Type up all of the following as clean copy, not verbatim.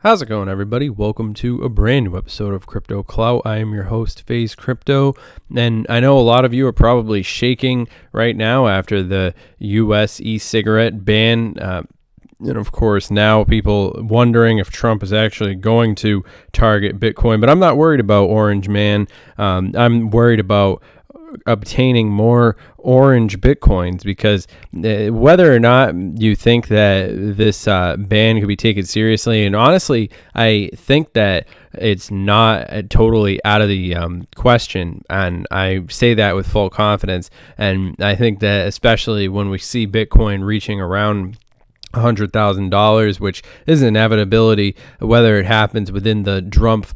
How's it going, everybody? Welcome to a brand new episode of Crypto Clout. I am your host, FaZe Crypto, and I know a lot of you are probably shaking right now after the U.S. e-cigarette ban. And of course, now people wondering if Trump is actually going to target Bitcoin. But I'm not worried about Orange Man. I'm worried about obtaining more orange bitcoins, because whether or not you think that this ban could be taken seriously, and honestly I think that it's not totally out of the question, and I say that with full confidence. And I think that especially when we see Bitcoin reaching around $100,000, which is an inevitability, whether it happens within the Drumpf,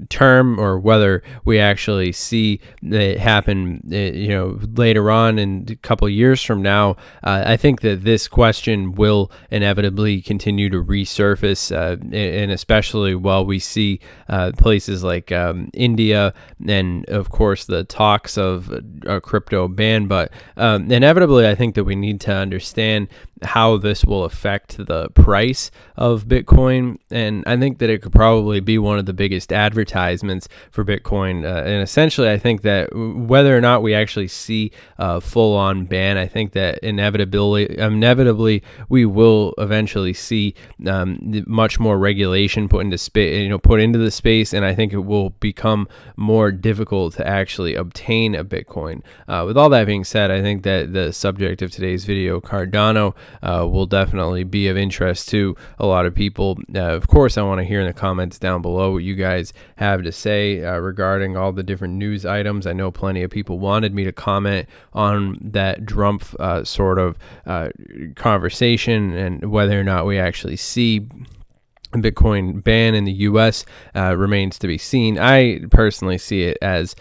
term, or whether we actually see it happen, later on in a couple of years from now. I think that this question will inevitably continue to resurface, and especially while we see places like India, and of course the talks of a crypto ban. But inevitably, I think that we need to understand how this will affect the price of Bitcoin. And I think that it could probably be one of the biggest advertisements for Bitcoin. And essentially, I think that whether or not we actually see a full-on ban, I think that inevitably we will eventually see much more regulation put into the space, and I think it will become more difficult to actually obtain a Bitcoin. With all that being said, I think that the subject of today's video, Cardano, will definitely be of interest to a lot of people. Of course, I want to hear in the comments down below what you guys have to say regarding all the different news items. I know plenty of people wanted me to comment on that Drumpf sort of conversation, and whether or not we actually see Bitcoin ban in the U.S. Remains to be seen. I personally see it as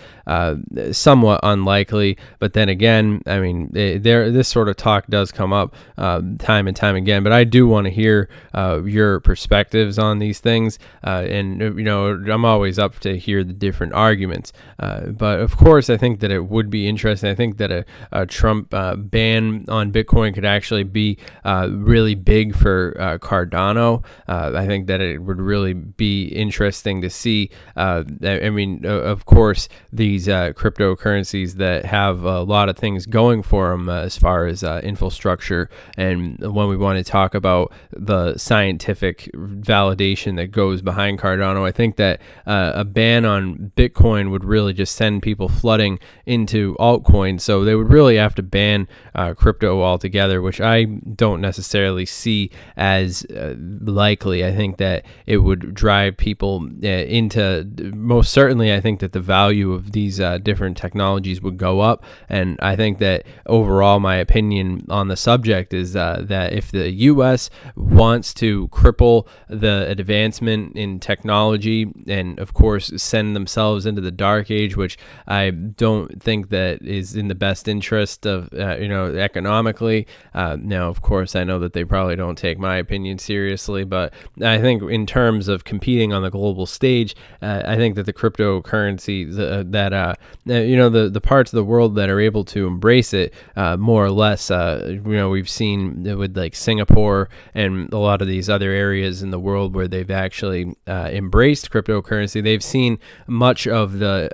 somewhat unlikely, but then again, I mean, this sort of talk does come up time and time again. But I do want to hear your perspectives on these things, and I'm always up to hear the different arguments. But of course, I think that it would be interesting. I think that a Trump ban on Bitcoin could actually be really big for Cardano. I think that it would really be interesting to see. Of course, these cryptocurrencies that have a lot of things going for them as far as infrastructure, and when we want to talk about the scientific validation that goes behind Cardano, I think that a ban on Bitcoin would really just send people flooding into altcoins. So they would really have to ban crypto altogether, which I don't necessarily see as likely. I think that it would drive people into, most certainly, I think that the value of these different technologies would go up. And I think that overall, my opinion on the subject is that if the U.S. wants to cripple the advancement in technology, and of course send themselves into the dark age, which I don't think that is in the best interest of economically. Now, of course, I know that they probably don't take my opinion seriously, but I think in terms of competing on the global stage, I think that the cryptocurrency, the parts of the world that are able to embrace it, more or less, we've seen with like Singapore and a lot of these other areas in the world where they've actually embraced cryptocurrency. They've seen much of the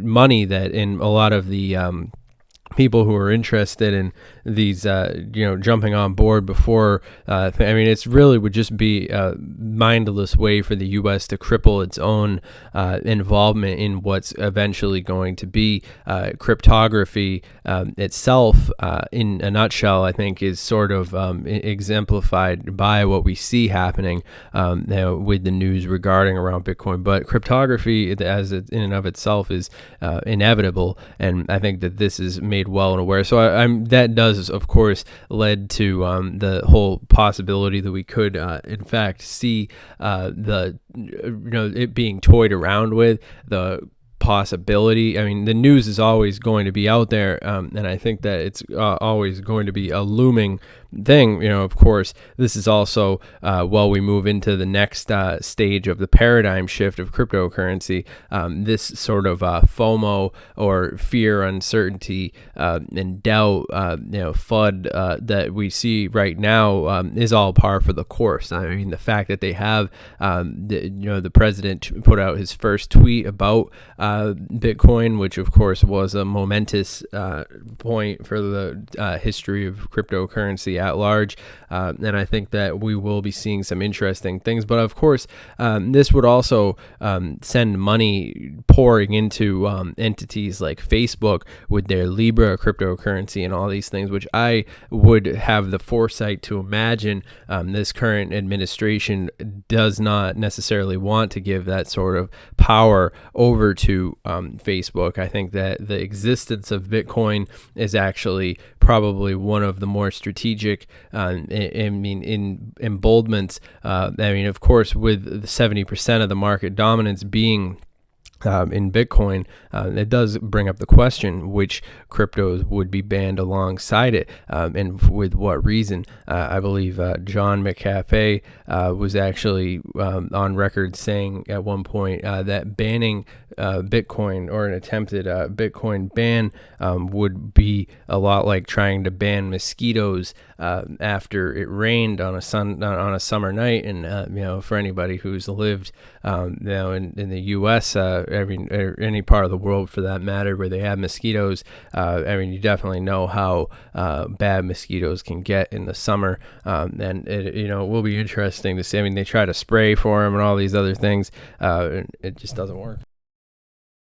money that in a lot of the people who are interested in these, jumping on board before. It's really would just be a mindless way for the U.S. to cripple its own involvement in what's eventually going to be cryptography itself. In a nutshell, I think is sort of exemplified by what we see happening with the news regarding around Bitcoin. But cryptography, as it, in and of itself, is inevitable, and I think that this is made well and aware. So that does, of course, led to the whole possibility that we could, in fact, see it being toyed around with. The possibility, the news is always going to be out there, and I think that it's always going to be a looming thing. Of course, this is also while we move into the next stage of the paradigm shift of cryptocurrency, this sort of FOMO, or fear, uncertainty, and doubt, FUD that we see right now is all par for the course. I mean, the fact that they have, the president put out his first tweet about Bitcoin, which of course was a momentous point for the history of cryptocurrency at large. And I think that we will be seeing some interesting things. But of course, this would also send money pouring into entities like Facebook with their Libra cryptocurrency and all these things, which I would have the foresight to imagine this current administration does not necessarily want to give that sort of power over to Facebook. I think that the existence of Bitcoin is actually probably one of the more strategic emboldenments. Of course, with 70% of the market dominance being in Bitcoin, it does bring up the question which cryptos would be banned alongside it, and with what reason. I believe John McAfee was actually on record saying at one point that banning Bitcoin, or an attempted Bitcoin ban, would be a lot like trying to ban mosquitoes after it rained on a summer night. And for anybody who's lived in the U.S., any part of the world for that matter, where they have mosquitoes, you definitely know how bad mosquitoes can get in the summer, and it will be interesting to see. They try to spray for them and all these other things, it just doesn't work.